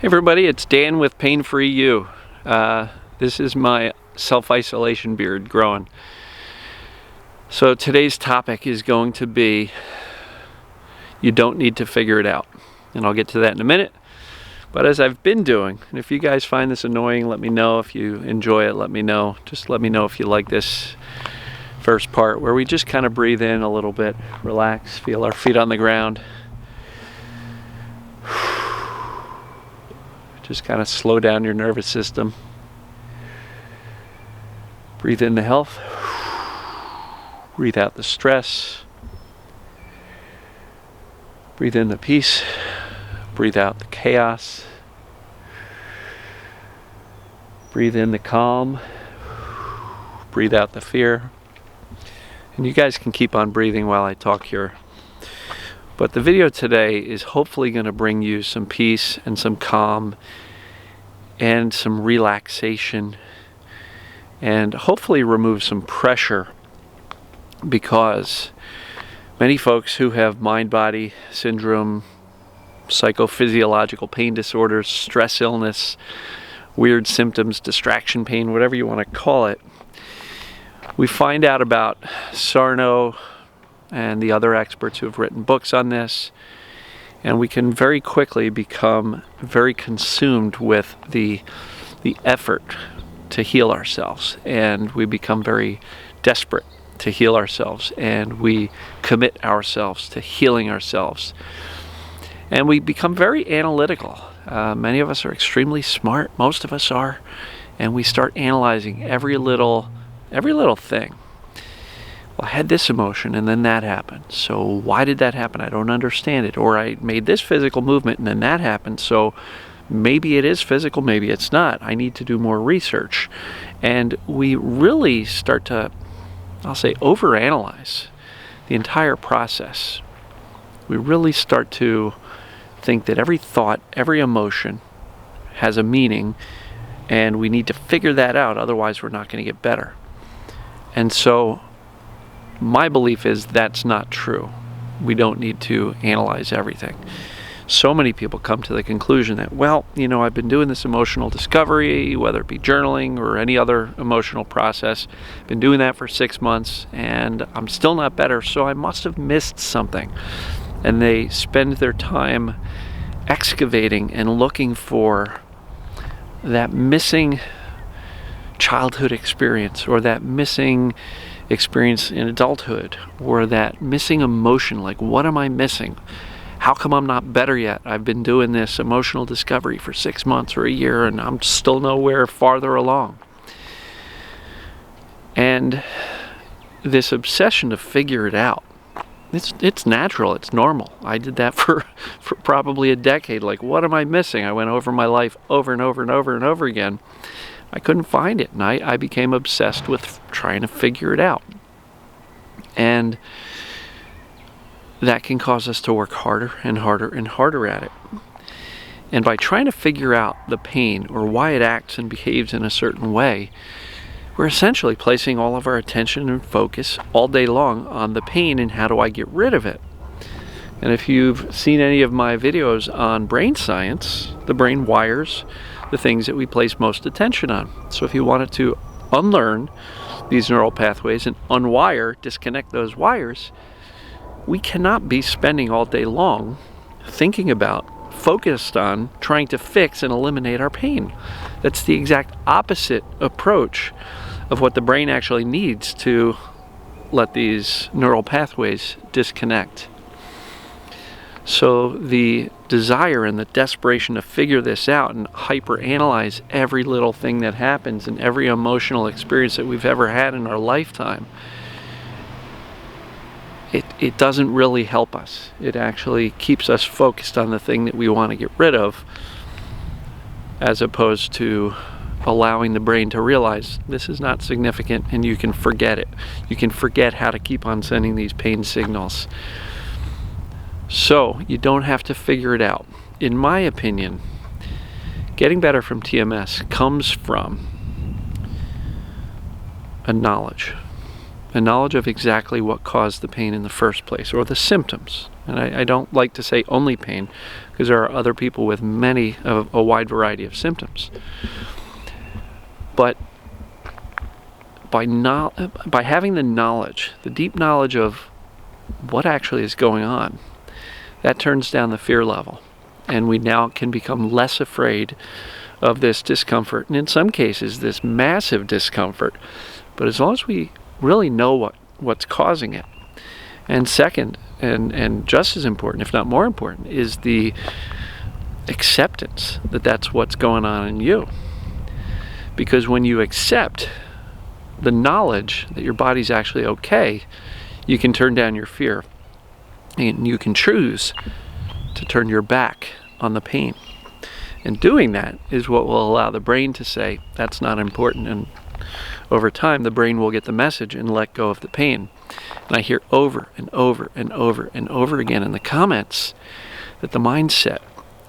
Hey everybody, it's Dan with Pain Free You. This is my self-isolation beard growing. So today's topic is going to be, you don't need to figure it out. And I'll get to that in a minute. But as I've been doing, and if you guys find this annoying, let me know. If you enjoy it, let me know. Just let me know if you like this first part where we just kind of breathe in a little bit, relax, feel our feet on the ground. Just kind of slow down your nervous system. Breathe in the health. Breathe out the stress. Breathe in the peace. Breathe out the chaos. Breathe in the calm. Breathe out the fear. And you guys can keep on breathing while I talk here. But the video today is hopefully going to bring you some peace and some calm and some relaxation and hopefully remove some pressure, because many folks who have mind-body syndrome, psychophysiological pain disorders, stress illness, weird symptoms, distraction pain, whatever you want to call it, we find out about Sarno and the other experts who have written books on this, and we can very quickly become very consumed with the effort to heal ourselves, and we become very desperate to heal ourselves, and we commit ourselves to healing ourselves, and we become very analytical. Many of us are extremely smart, most of us are, and we start analyzing every little thing. Well, I had this emotion and then that happened. So why did that happen? I don't understand it. Or I made this physical movement and then that happened. So maybe it is physical, maybe it's not. I need to do more research. And we really start to, I'll say, overanalyze the entire process. We really start to think that every thought, every emotion has a meaning, and we need to figure that out, otherwise we're not going to get better. And so my belief is that's not true. We don't need to analyze everything. So many people come to the conclusion that, well, I've been doing this emotional discovery, whether it be journaling or any other emotional process, been doing that for 6 months and I'm still not better, so I must have missed something. And they spend their time excavating and looking for that missing childhood experience, or that missing experience in adulthood, or that missing emotion. Like, what am I missing? How come I'm not better yet? I've been doing this emotional discovery for 6 months or a year and I'm still nowhere farther along. And this obsession to figure it out, it's natural, it's normal. I did that for probably a decade. Like, what am I missing? I went over my life over and over and over and over again. I couldn't find it, and I became obsessed with trying to figure it out. And that can cause us to work harder and harder and harder at it. And by trying to figure out the pain, or why it acts and behaves in a certain way, we're essentially placing all of our attention and focus all day long on the pain and how do I get rid of it. And if you've seen any of my videos on brain science, the brain wires the things that we place most attention on. So if you wanted to unlearn these neural pathways and disconnect those wires, we cannot be spending all day long thinking about, focused on, trying to fix and eliminate our pain. That's the exact opposite approach of what the brain actually needs to let these neural pathways disconnect. So the desire and the desperation to figure this out and hyper-analyze every little thing that happens and every emotional experience that we've ever had in our lifetime, it doesn't really help us. It actually keeps us focused on the thing that we want to get rid of, as opposed to allowing the brain to realize this is not significant and you can forget it. You can forget how to keep on sending these pain signals. So you don't have to figure it out. In my opinion, getting better from TMS comes from a knowledge of exactly what caused the pain in the first place, or the symptoms. And I don't like to say only pain, because there are other people with a wide variety of symptoms. But by having the knowledge, the deep knowledge of what actually is going on, that turns down the fear level. And we now can become less afraid of this discomfort, and in some cases this massive discomfort. But as long as we really know what's causing it. And second, and just as important, if not more important, is the acceptance that that's what's going on in you. Because when you accept the knowledge that your body's actually okay, you can turn down your fear, and you can choose to turn your back on the pain. And doing that is what will allow the brain to say, that's not important. And over time, the brain will get the message and let go of the pain. And I hear over and over and over and over again in the comments that the mindset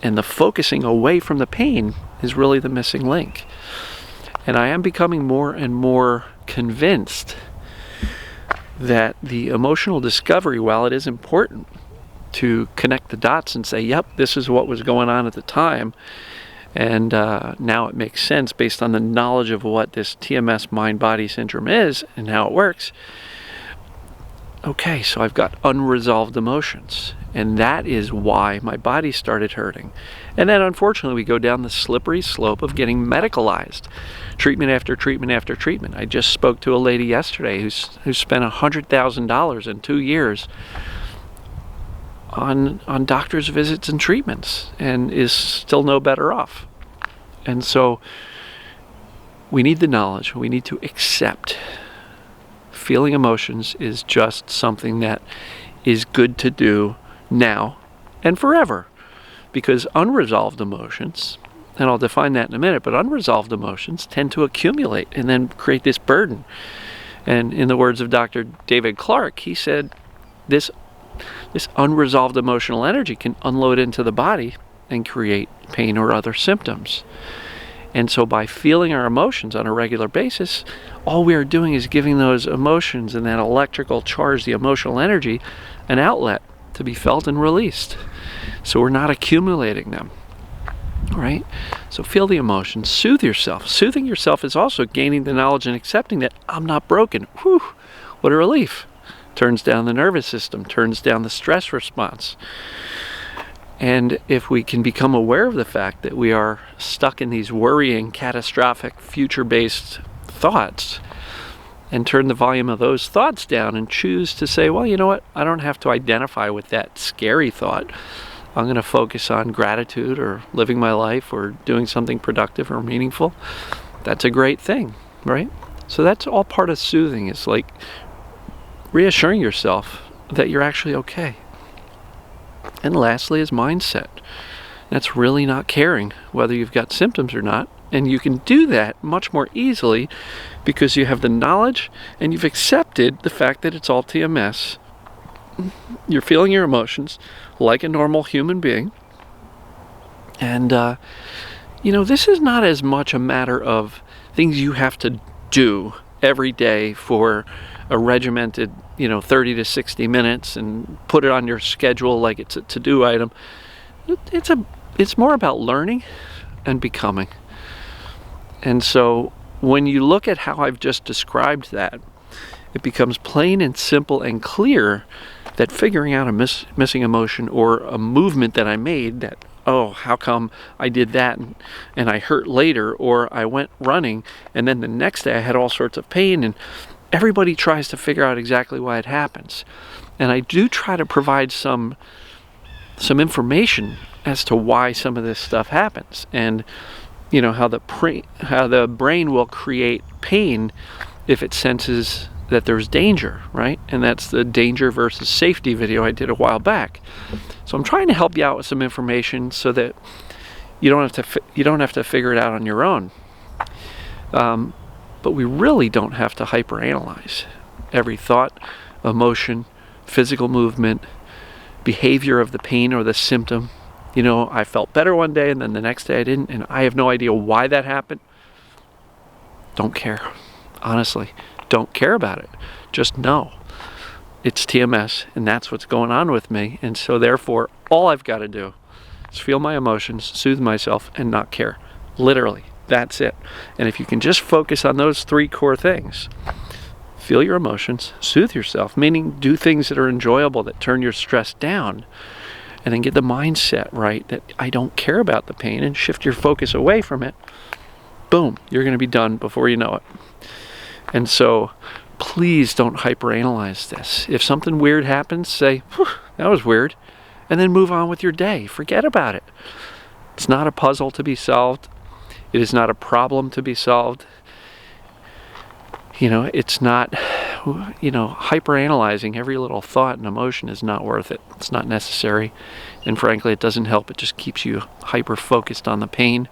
and the focusing away from the pain is really the missing link. And I am becoming more and more convinced that the emotional discovery, while it is important to connect the dots and say, yep, this is what was going on at the time, and now it makes sense based on the knowledge of what this TMS mind-body syndrome is and how it works. Okay, so I've got unresolved emotions, and that is why my body started hurting. And then unfortunately we go down the slippery slope of getting medicalized, treatment after treatment after treatment. I just spoke to a lady yesterday who spent $100,000 in 2 years on doctor's visits and treatments, and is still no better off. And so we need the knowledge. We need to accept feeling emotions is just something that is good to do now and forever, because unresolved emotions, and I'll define that in a minute, but unresolved emotions tend to accumulate and then create this burden. And in the words of Dr. David Clark, he said this unresolved emotional energy can unload into the body and create pain or other symptoms. And so by feeling our emotions on a regular basis, all we are doing is giving those emotions and that electrical charge, the emotional energy, an outlet to be felt and released. So we're not accumulating them, right? So feel the emotions, soothe yourself. Soothing yourself is also gaining the knowledge and accepting that I'm not broken. Whew, what a relief. Turns down the nervous system, turns down the stress response. And if we can become aware of the fact that we are stuck in these worrying, catastrophic, future-based thoughts, and turn the volume of those thoughts down and choose to say, well, you know what, I don't have to identify with that scary thought. I'm going to focus on gratitude or living my life or doing something productive or meaningful. That's a great thing, right? So that's all part of soothing, is like reassuring yourself that you're actually okay. And lastly is mindset. That's really not caring whether you've got symptoms or not. And you can do that much more easily because you have the knowledge and you've accepted the fact that it's all TMS. You're feeling your emotions like a normal human being. And, this is not as much a matter of things you have to do every day for a regimented 30 to 60 minutes and put it on your schedule like it's a to-do item. It's more about learning and becoming. And so when you look at how I've just described that, it becomes plain and simple and clear that figuring out a missing emotion or a movement that I made that, oh, how come I did that and I hurt later, or I went running and then the next day I had all sorts of pain, and everybody tries to figure out exactly why it happens. And I do try to provide some information as to why some of this stuff happens, and how the brain will create pain if it senses that there's danger, right? And that's the danger versus safety video I did a while back. So I'm trying to help you out with some information so that you don't have to figure it out on your own. But we really don't have to hyperanalyze every thought, emotion, physical movement, behavior of the pain or the symptom. I felt better one day and then the next day I didn't, and I have no idea why that happened. Don't care. Honestly, don't care about it. Just know. it's TMS, and that's what's going on with me. And so therefore, all I've got to do is feel my emotions, soothe myself, and not care. Literally, that's it. And if you can just focus on those 3 core things, feel your emotions, soothe yourself, meaning do things that are enjoyable, that turn your stress down, and then get the mindset right that I don't care about the pain, and shift your focus away from it, boom, you're going to be done before you know it. And so please don't hyperanalyze this. If something weird happens, say, that was weird, and then move on with your day. Forget about it. It's not a puzzle to be solved. It is not a problem to be solved. It's not, hyperanalyzing every little thought and emotion is not worth it. It's not necessary. And frankly, it doesn't help. It just keeps you hyper-focused on the pain,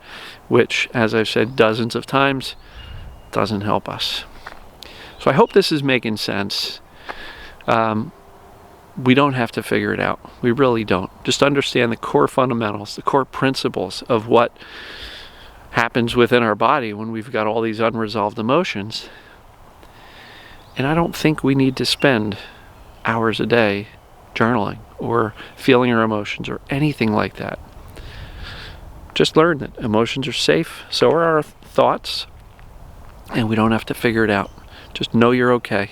which, as I've said dozens of times, doesn't help us. So I hope this is making sense. We don't have to figure it out. We really don't. Just understand the core fundamentals, the core principles of what happens within our body when we've got all these unresolved emotions. And I don't think we need to spend hours a day journaling or feeling our emotions or anything like that. Just learn that emotions are safe, so are our thoughts, and we don't have to figure it out. Just know you're okay.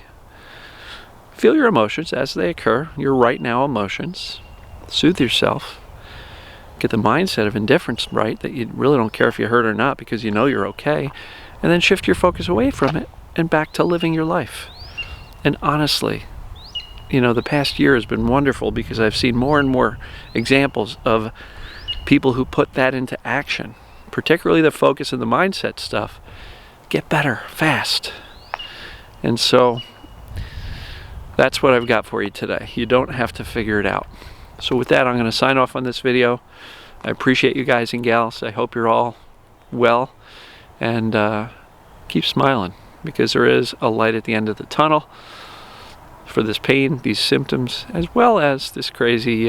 Feel your emotions as they occur, your right now emotions. Soothe yourself. Get the mindset of indifference right, that you really don't care if you're hurt or not because you know you're okay. And then shift your focus away from it and back to living your life. And honestly, the past year has been wonderful because I've seen more and more examples of people who put that into action, particularly the focus and the mindset stuff, get better fast. And so that's what I've got for you today. You don't have to figure it out. So with that, I'm going to sign off on this video. I appreciate you guys and gals. I hope you're all well, and keep smiling, because there is a light at the end of the tunnel for this pain, these symptoms, as well as this crazy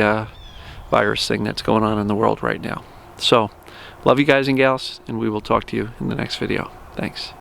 virus thing that's going on in the world right now. So, love you guys and gals, and we will talk to you in the next video. Thanks.